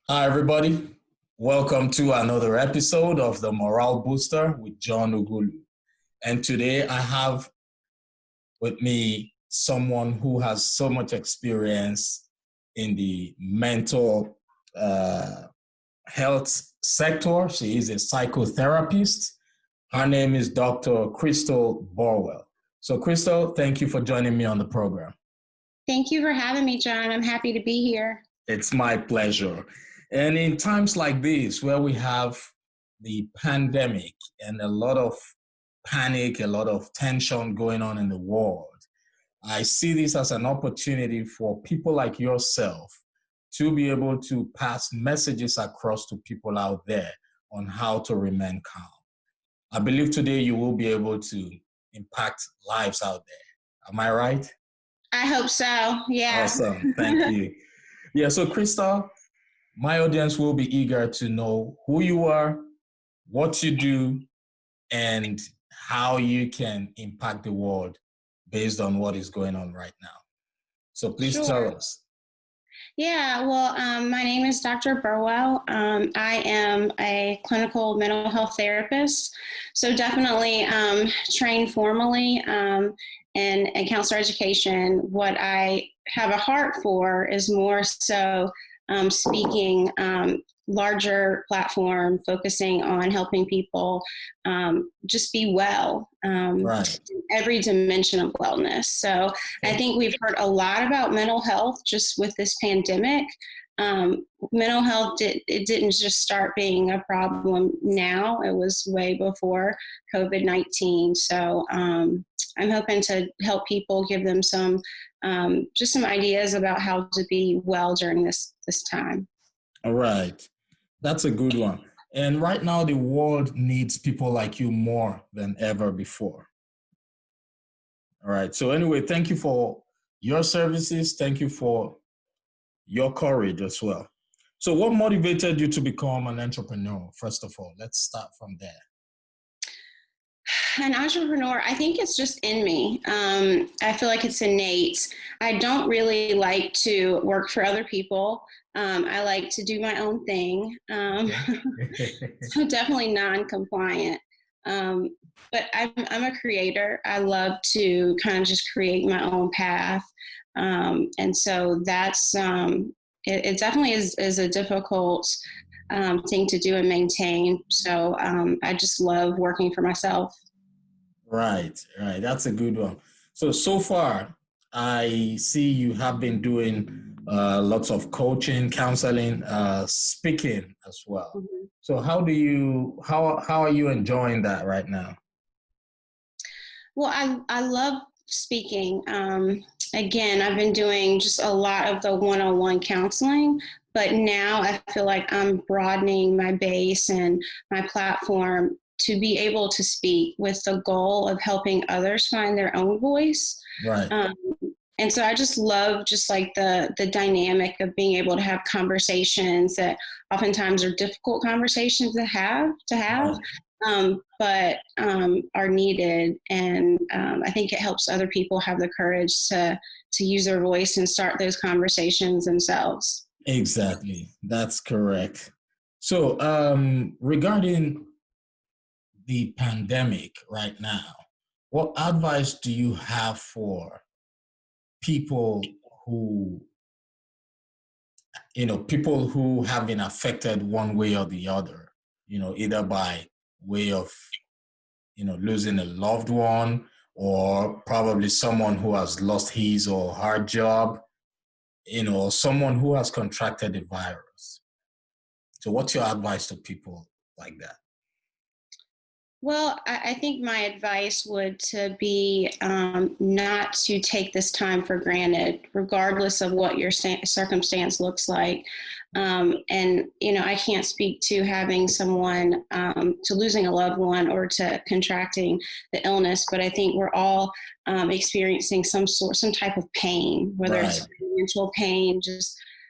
Hi, everybody. Welcome to another episode of the Morale Booster with John Ughulu. And today I have with me someone who has so much experience in the mental health sector. She is a psychotherapist. Her name is Dr. Crystal Burwell. So, Crystal, thank you for joining me on the program. Thank you for having me, John. I'm happy to be here. It's my pleasure. And in times like this, where we have the pandemic and a lot of panic, a lot of tension going on in the world, I see this as an opportunity for people like yourself to be able to pass messages across to people out there on how to remain calm. I believe today you will be able to impact lives out there. Am I right? I hope so. Yeah. Awesome. Thank you. Yeah. So, Crystal, my audience will be eager to know who you are, what you do, and how you can impact the world based on what is going on right now. So please tell us. Yeah, well, my name is Dr. Burwell. I am a clinical mental health therapist, so definitely trained formally in counselor education. What I have a heart for is more so speaking larger platform, focusing on helping people just be well, Right. every dimension of wellness. So I think we've heard a lot about mental health just with this pandemic. Mental health, it didn't just start being a problem now. It was way before COVID-19. So I'm hoping to help people, give them some just some ideas about how to be well during this time. All right. That's a good one. And right now, the world needs people like you more than ever before. All right. So anyway, thank you for your services. Thank you for your courage as well. So what motivated you to become an entrepreneur? First of all, let's start from there. An entrepreneur, I think it's just in me. I feel like it's innate. I don't really like to work for other people. I like to do my own thing. So definitely non-compliant. But I'm a creator. I love to kind of just create my own path. And so that's, it definitely is a difficult thing to do and maintain. So I just love working for myself. Right. That's a good one. So far, I see you have been doing lots of coaching, counseling, speaking as well. Mm-hmm. So how are you enjoying that right now? Well, I love speaking. Again, I've been doing just a lot of the one-on-one counseling, but now I feel like I'm broadening my base and my platform to be able to speak with the goal of helping others find their own voice. Right. And so I just love just like the dynamic of being able to have conversations that oftentimes are difficult conversations to have, right. But are needed. And I think it helps other people have the courage to use their voice and start those conversations themselves. Exactly. That's correct. So regarding the pandemic right now, what advice do you have for people who have been affected one way or the other, either by way of, losing a loved one, or probably someone who has lost his or her job, someone who has contracted the virus? So what's your advice to people like that? Well, I think my advice would to be not to take this time for granted, regardless of what your circumstance looks like. And, I can't speak to having someone, to losing a loved one or to contracting the illness, but I think we're all experiencing some type of pain, whether right. It's mental pain,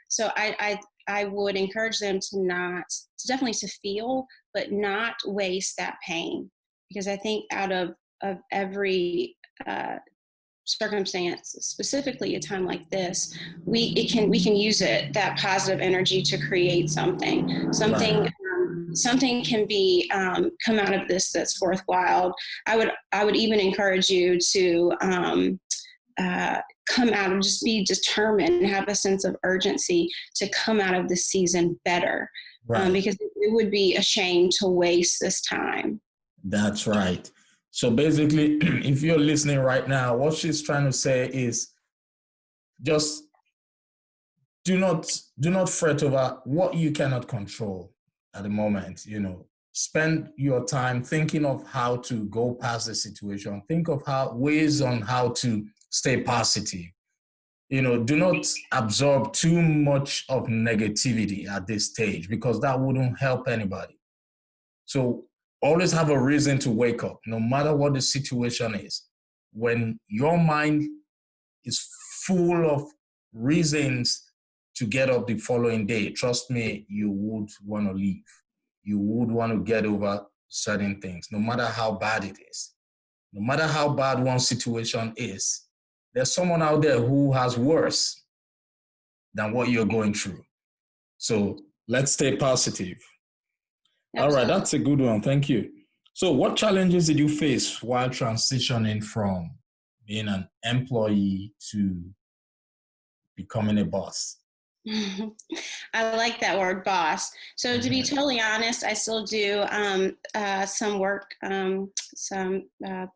so I would encourage them to definitely to feel, but not waste that pain. Because I think out of every circumstance, specifically a time like this, we can use that positive energy to create something. Something can be come out of this that's worthwhile. I would even encourage you to come out and just be determined and have a sense of urgency to come out of this season better, because it would be a shame to waste this time. That's right. So basically, if you're listening right now, what she's trying to say is just do not fret over what you cannot control at the moment. Spend your time thinking of how to go past the situation. Think of ways on how to stay positive. Do not absorb too much of negativity at this stage, because that wouldn't help anybody. So always have a reason to wake up, no matter what the situation is. When your mind is full of reasons to get up the following day, trust me, you would want to leave. You would want to get over certain things, no matter how bad it is. No matter how bad one situation is, there's someone out there who has worse than what you're going through. So let's stay positive. Absolutely. All right, that's a good one. Thank you. So what challenges did you face while transitioning from being an employee to becoming a boss? I like that word, boss. So to be totally honest, I still do some work, some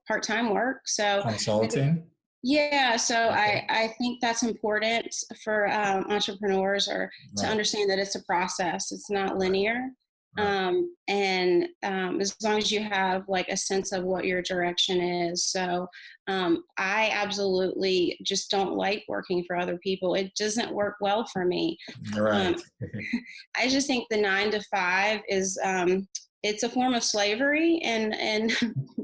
part-time work. So consulting? Yeah, so okay. I think that's important for entrepreneurs to understand that it's a process. It's not linear. And as long as you have like a sense of what your direction is. So I absolutely just don't like working for other people. It doesn't work well for me. Right. I just think the 9 to 5 is, it's a form of slavery and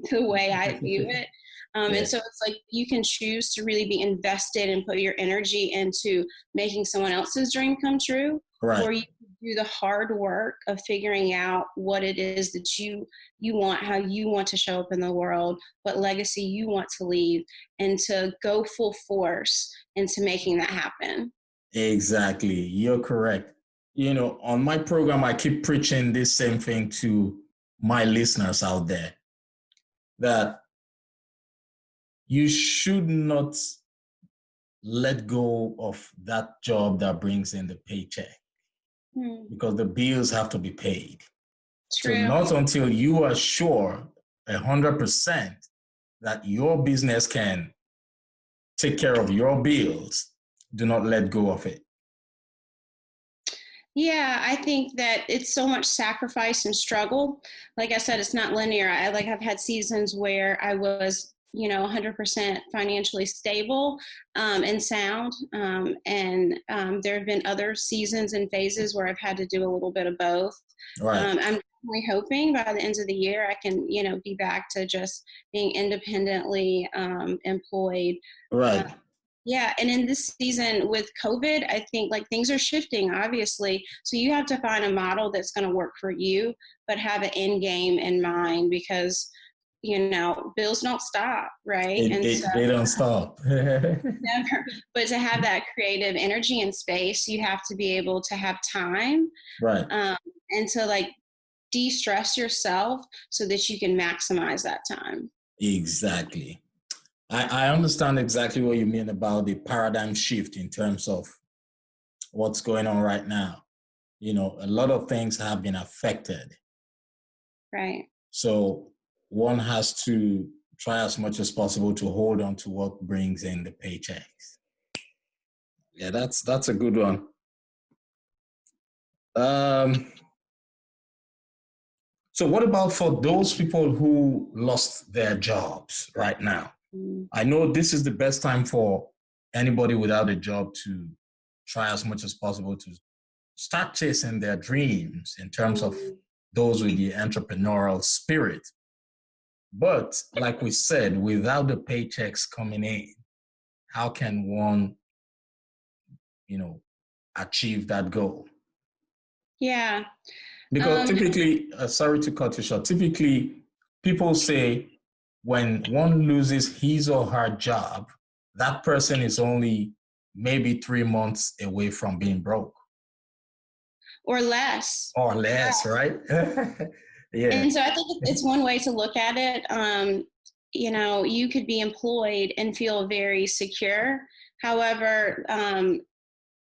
the way I view it. And so it's like you can choose to really be invested and put your energy into making someone else's dream come true, or you do the hard work of figuring out what it is that you want, how you want to show up in the world, what legacy you want to leave, and to go full force into making that happen. Exactly. You're correct. On my program, I keep preaching this same thing to my listeners out there, that you should not let go of that job that brings in the paycheck, because the bills have to be paid. True. So not until you are sure 100% that your business can take care of your bills, do not let go of it. Yeah, I think that it's so much sacrifice and struggle. Like I said, it's not linear. I've had seasons where I was 100% financially stable and sound. And there have been other seasons and phases where I've had to do a little bit of both. Right. I'm definitely hoping by the end of the year I can, be back to just being independently employed. Right. Yeah. And in this season with COVID, I think like things are shifting, obviously. So you have to find a model that's going to work for you, but have an end game in mind, because bills don't stop, right? They don't stop. Never. But to have that creative energy and space, you have to be able to have time, right? And to like de-stress yourself so that you can maximize that time. Exactly. I understand exactly what you mean about the paradigm shift in terms of what's going on right now. A lot of things have been affected. Right. So one has to try as much as possible to hold on to what brings in the paychecks. Yeah, that's a good one. So what about for those people who lost their jobs right now? I know this is the best time for anybody without a job to try as much as possible to start chasing their dreams in terms of those with the entrepreneurial spirit. But like we said, without the paychecks coming in, how can one, achieve that goal? Yeah. Because typically, sorry to cut you short, typically people say when one loses his or her job, that person is only maybe 3 months away from being broke. Or less. Or less, right? Yeah. And so I think it's one way to look at it. You know, you could be employed and feel very secure. However,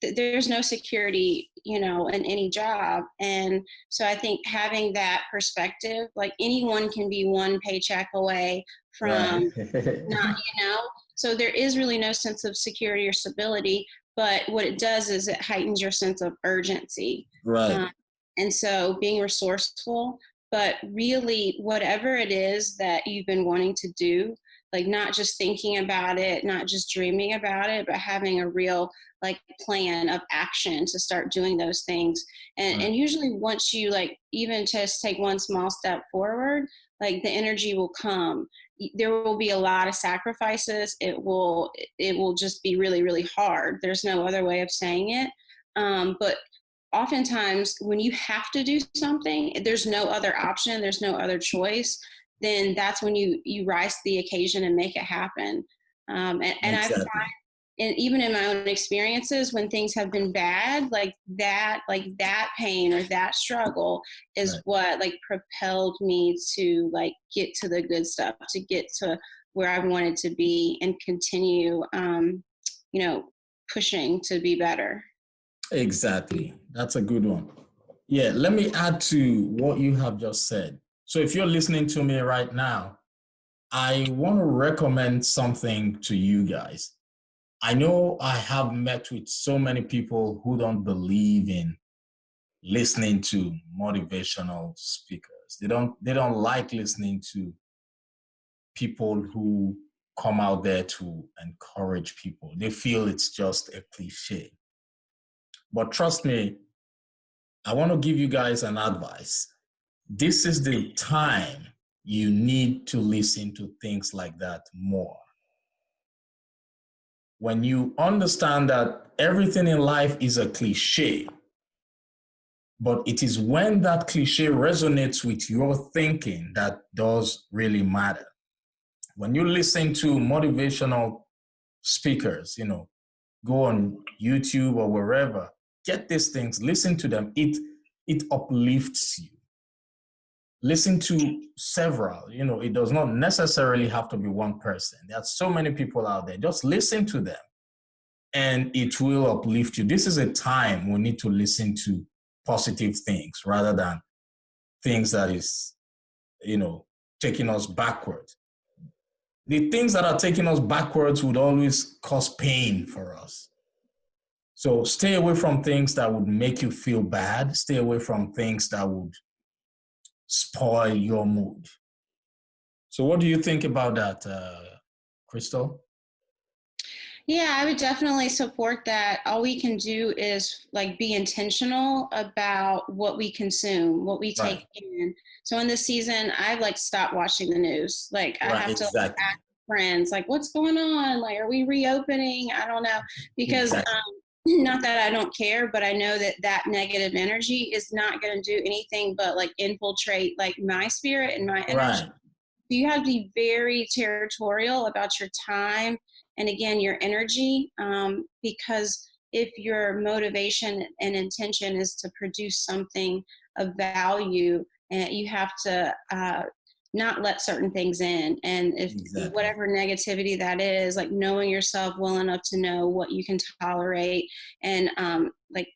there's no security, you know, in any job. And so I think having that perspective, like anyone can be one paycheck away from not, you know, so there is really no sense of security or stability, but what it does is it heightens your sense of urgency. Right. And so being resourceful, but really whatever it is that you've been wanting to do, like not just thinking about it, not just dreaming about it, but having a real like plan of action to start doing those things. And usually once you like even just take one small step forward, like the energy will come. There will be a lot of sacrifices. It will just be really, really hard. There's no other way of saying it. But oftentimes when you have to do something, there's no other option, there's no other choice, then that's when you rise to the occasion and make it happen. And exactly. I find, and even in my own experiences, when things have been bad, like that pain or that struggle is what like propelled me to like get to the good stuff, to get to where I wanted to be and continue, you know, pushing to be better. Exactly. That's a good one. Yeah, let me add to what you have just said. So if you're listening to me right now, I want to recommend something to you guys. I know I have met with so many people who don't believe in listening to motivational speakers. They don't like listening to people who come out there to encourage people. They feel it's just a cliche. But trust me, I want to give you guys an advice. This is the time you need to listen to things like that more. When you understand that everything in life is a cliche, but it is when that cliche resonates with your thinking that does really matter. When you listen to motivational speakers, you know, go on YouTube or wherever, get these things, listen to them. It uplifts you. Listen to several, you know, it does not necessarily have to be one person. There are so many people out there. Just listen to them and it will uplift you. This is a time we need to listen to positive things rather than things that is, you know, taking us backwards. The things that are taking us backwards would always cause pain for us. So stay away from things that would make you feel bad. Stay away from things that would spoil your mood. So what do you think about that, Crystal? Yeah, I would definitely support that. All we can do is like be intentional about what we consume, what we take in. So in this season, I've like stopped watching the news. Like I have to ask friends, like, what's going on? Like, are we reopening? I don't know. Because not that I don't care, but I know that that negative energy is not going to do anything but like infiltrate like my spirit and my energy. So you have to be very territorial about your time and again, your energy, because if your motivation and intention is to produce something of value, and you have to not let certain things in. And if whatever negativity that is, like knowing yourself well enough to know what you can tolerate and like,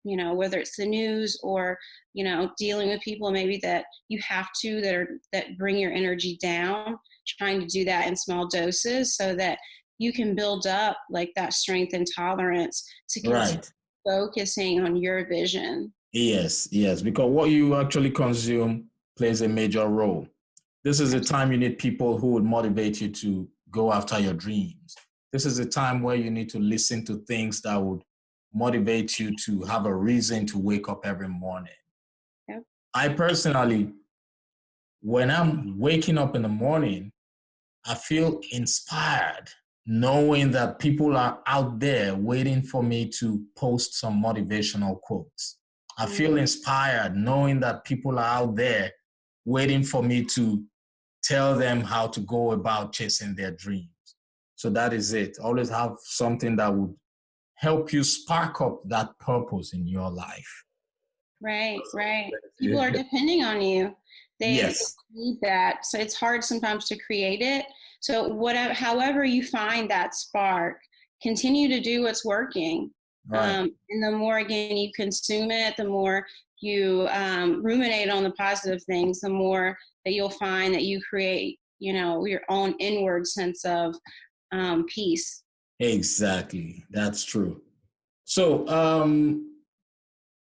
you know, whether it's the news or, you know, dealing with people maybe that you have to, that bring your energy down, trying to do that in small doses so that you can build up like that strength and tolerance to continue focusing on your vision. Yes, because what you actually consume plays a major role. This is a time you need people who would motivate you to go after your dreams. This is a time where you need to listen to things that would motivate you to have a reason to wake up every morning. Yep. I personally, when I'm waking up in the morning, I feel inspired knowing that people are out there waiting for me to post some motivational quotes. I feel inspired knowing that people are out there waiting for me to tell them how to go about chasing their dreams. So that is it. Always have something that would help you spark up that purpose in your life. Right. People are depending on you. They Yes. need that. So it's hard sometimes to create it. So however you find that spark, continue to do what's working. Right. And the more, again, you consume it, the more you ruminate on the positive things, the more that you'll find that you create, your own inward sense of peace. Exactly. That's true. So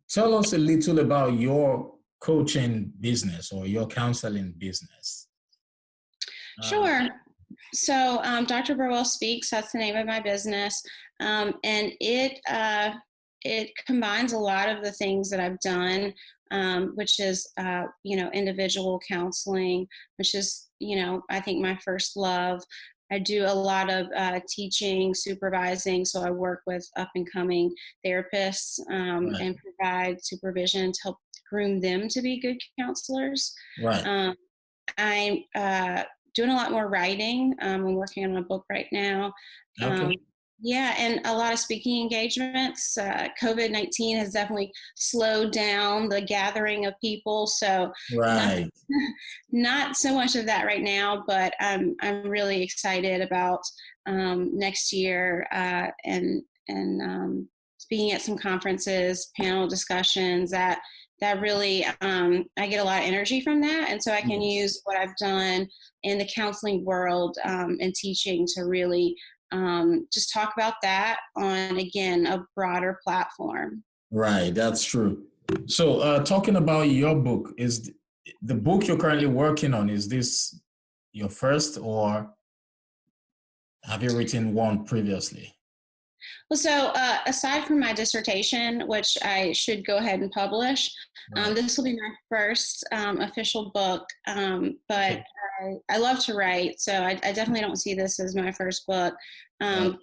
tell us a little about your coaching business or your counseling business. Sure. So Dr. Burwell Speaks, that's the name of my business. And it combines a lot of the things that I've done, which is, individual counseling, which is, I think my first love. I do a lot of teaching, supervising. So I work with up and coming therapists Right. and provide supervision to help groom them to be good counselors. Right. I'm doing a lot more writing. I'm working on a book right now. Okay. Yeah, and a lot of speaking engagements. COVID-19 has definitely slowed down the gathering of people, so Right. not so much of that right now. But I'm really excited about next year and speaking at some conferences, panel discussions. That really I get a lot of energy from that, and so I can use what I've done in the counseling world and teaching to really just talk about that on, again, a broader platform. Right, that's true. So talking about your book, is the book you're currently working on, is this your first, or have you written one previously? Well, so aside from my dissertation, which I should go ahead and publish, Right. this will be my first official book. But I love to write, so I definitely don't see this as my first book. But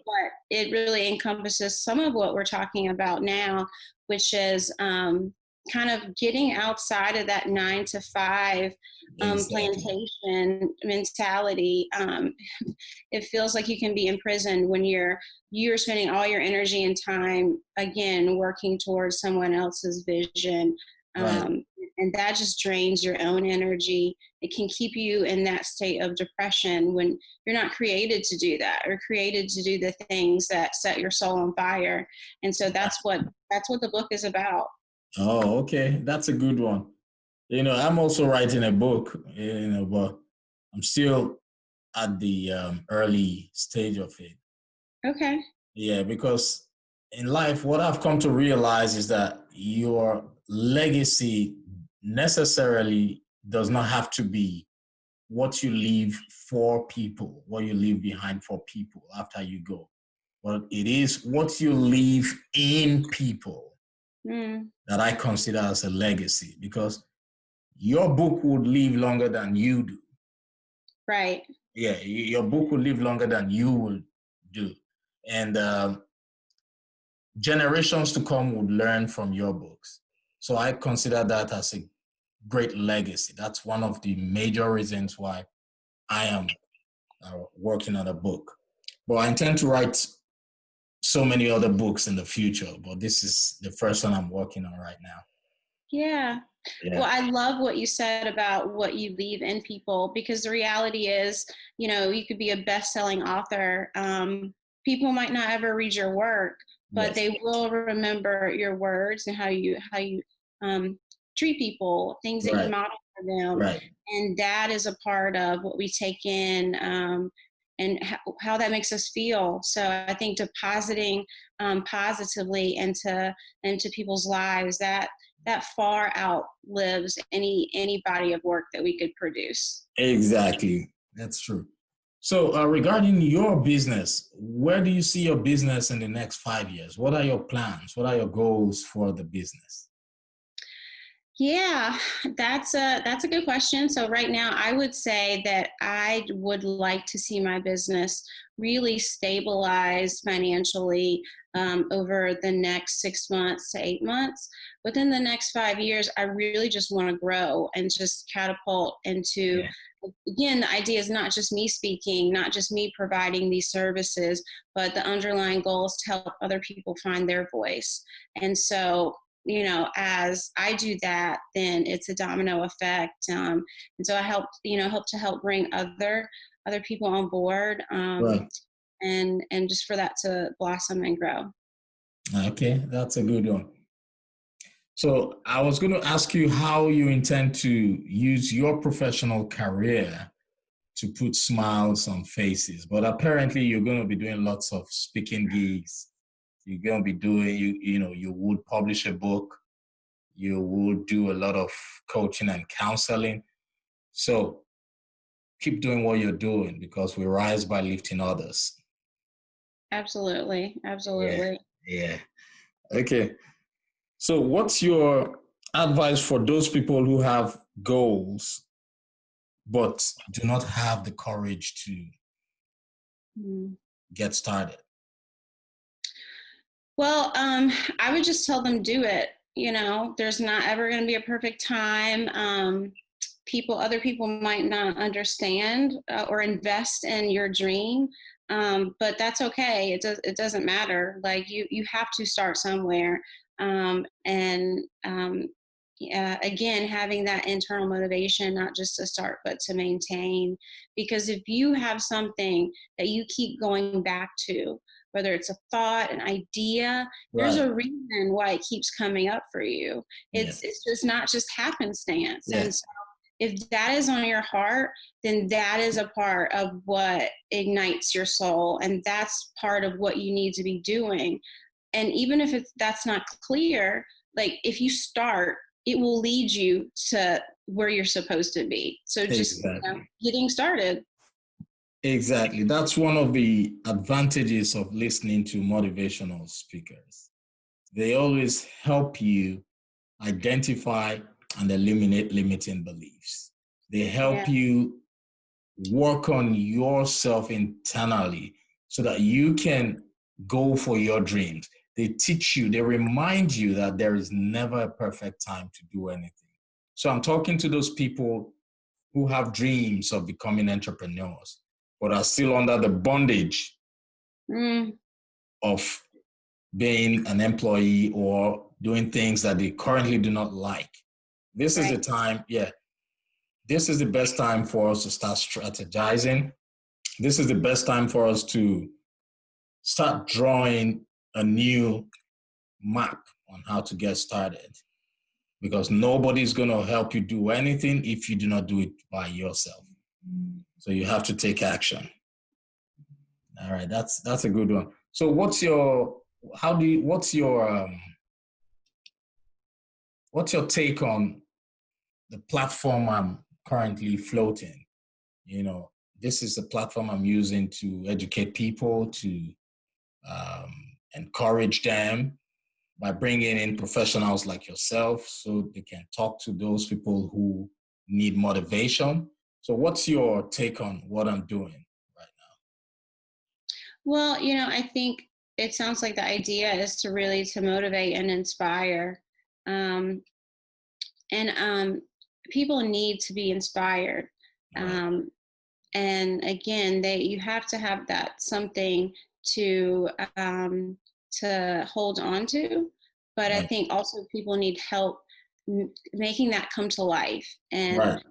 it really encompasses some of what we're talking about now, which is kind of getting outside of that 9-to-5 plantation mentality. It feels like you can be imprisoned when you're spending all your energy and time, again, working towards someone else's vision. And that just drains your own energy. It can keep you in that state of depression when you're not created to do that, or created to do the things that set your soul on fire. And so that's what the book is about. Oh, okay. That's a good one. I'm also writing a book, but I'm still at the early stage of it. Okay. Yeah, because in life, what I've come to realize is that your legacy necessarily does not have to be what you leave for people, what you leave behind for people after you go. But it is what you leave in people that I consider as a legacy, because your book would live longer than you do. Right. Yeah, your book will live longer than you will do. And generations to come would learn from your books. So I consider that as a great legacy. That's one of the major reasons why I am working on a book. But I intend to write so many other books in the future, but this is the first one I'm working on right now. Yeah. Well, I love what you said about what you leave in people, because the reality is, you could be a best-selling author. People might not ever read your work, but they will remember your words and how you treat people, things that you model for them. Right. And that is a part of what we take in and how that makes us feel. So I think depositing positively into people's lives, that far outlives any body of work that we could produce. Exactly. That's true. So regarding your business, where do you see your business in the next 5 years? What are your plans? What are your goals for the business? Yeah, that's a good question. So right now, I would say that I would like to see my business really stabilize financially over the next 6 months to 8 months. Within the next 5 years, I really just want to grow and just catapult into. Yeah. Again, the idea is not just me speaking, not just me providing these services, but the underlying goal is to help other people find their voice. And so as I do that, then it's a domino effect. And so I help bring other people on board, Right. and just for that to blossom and grow. Okay, that's a good one. So I was going to ask you how you intend to use your professional career to put smiles on faces, but apparently you're going to be doing lots of speaking gigs. You're going to be doing, you would publish a book. You would do a lot of coaching and counseling. So keep doing what you're doing because we rise by lifting others. Absolutely, Yeah, absolutely. yeah. Okay. So what's your advice for those people who have goals but do not have the courage to Mm. get started? Well, I would just tell them do it. There's not ever going to be a perfect time. Other people might not understand or invest in your dream, but that's okay. It doesn't matter. Like you have to start somewhere, and again, having that internal motivation, not just to start but to maintain. Because if you have something that you keep going back to, whether it's a thought, an idea, there's Right. a reason why it keeps coming up for you. Yeah. It's just not just happenstance. Yeah. And so if that is on your heart, then that is a part of what ignites your soul. And that's part of what you need to be doing. And even if that's not clear, like if you start, it will lead you to where you're supposed to be. So just Exactly. getting started. Exactly. That's one of the advantages of listening to motivational speakers. They always help you identify and eliminate limiting beliefs. They Yeah. help you work on yourself internally so that you can go for your dreams. They teach you, they remind you that there is never a perfect time to do anything. So I'm talking to those people who have dreams of becoming entrepreneurs, but are still under the bondage Mm, of being an employee or doing things that they currently do not like. This is the right. time, yeah, this is the best time for us to start strategizing. This is the best time for us to start drawing a new map on how to get started because nobody's going to help you do anything if you do not do it by yourself. So you have to take action. All right, that's a good one. So what's your take on the platform I'm currently floating? This is the platform I'm using to educate people, to um, encourage them by bringing in professionals like yourself so they can talk to those people who need motivation. So what's your take on what I'm doing right Well, I think it sounds like the idea is to really to motivate and inspire. Um, and people need to be inspired. now? Right. Um, and again, you have to have that something to to hold on to. But I Right. think also people need help making that come to life. And Right.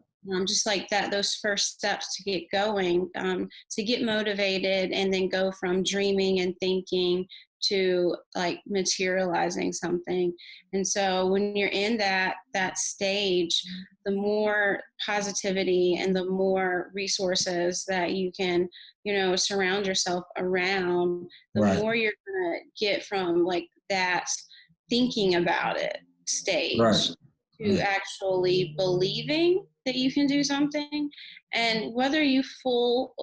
just like that, those first steps to get going, to get motivated, and then go from dreaming and thinking to like materializing something. And so when you're in that stage, the more positivity and the more resources that you can surround yourself around, the Right. more you're gonna get from like that thinking about it Right. stage to Right. actually believing that you can do something. And whether you full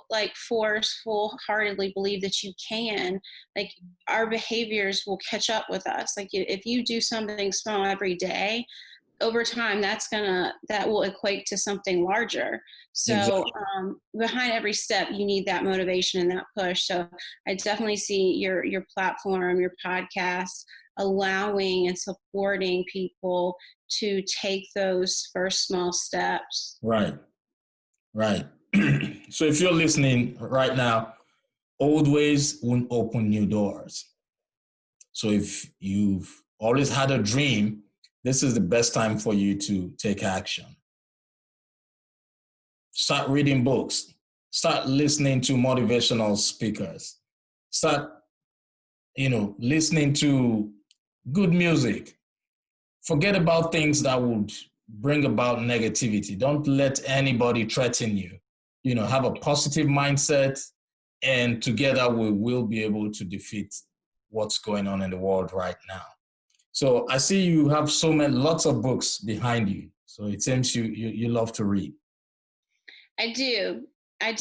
heartedly believe that you can, like our behaviors will catch up with us. Like if you do something small every day, over time, that will equate to something larger. So Exactly. behind every step, you need that motivation and that push. So I definitely see your platform, your podcast, allowing and supporting people to take those first small steps. Right. Right. So if you're listening right now, old ways won't open new doors. So if you've always had a dream, this is the best time for you to take action. Start reading books. Start listening to motivational speakers. Start, listening to good music. Forget about things that would bring about negativity. Don't let anybody threaten you. Have a positive mindset, and together we will be able to defeat what's going on in the world right now. So I see you have lots of books behind you. So it seems you love to read. I do. I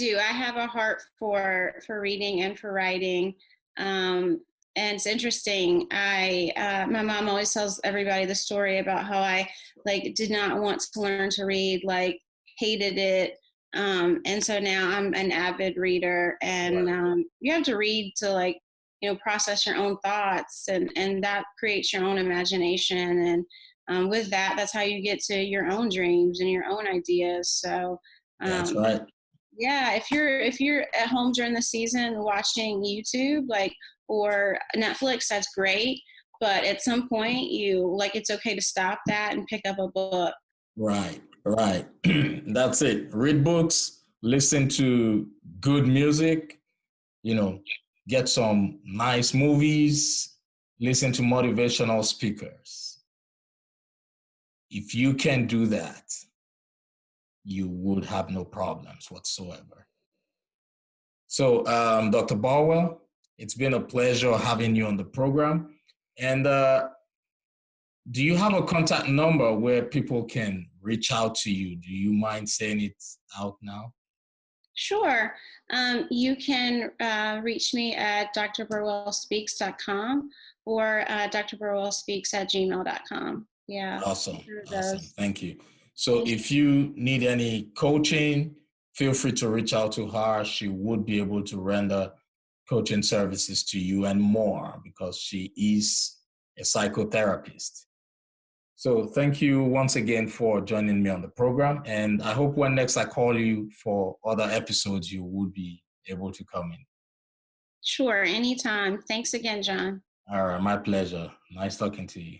have a heart for reading and for writing. And it's interesting. My mom always tells everybody the story about how I did not want to learn to read, hated it. And so now I'm an avid reader, and Right. you have to read to process your own thoughts, and that creates your own imagination. And with that, that's how you get to your own dreams and your own ideas. So That's um, right. yeah, if you're at home during the season watching YouTube or Netflix, that's great. But at some point, it's okay to stop that and pick up a book. Right. Right. That's it. Read books, listen to good music, you know, get some nice movies, listen to motivational speakers. If you can do that, you would have no problems whatsoever. So, Dr. Burwell, it's been a pleasure having you on the program. And do you have a contact number where people can reach out to you? Do you mind saying it out now? Sure. You can reach me at drburwellspeaks.com or drburwellspeaks@gmail.com. Yeah. Awesome. Either of Awesome. those. Thank you. So Thank you. if you need any coaching, feel free to reach out to her. She would be able to render coaching services to you and more because she is a psychotherapist. So thank you once again for joining me on the program. And I hope when next I call you for other episodes, you would be able to come in. Sure. Anytime. Thanks again, John. All right. My pleasure. Nice talking to you.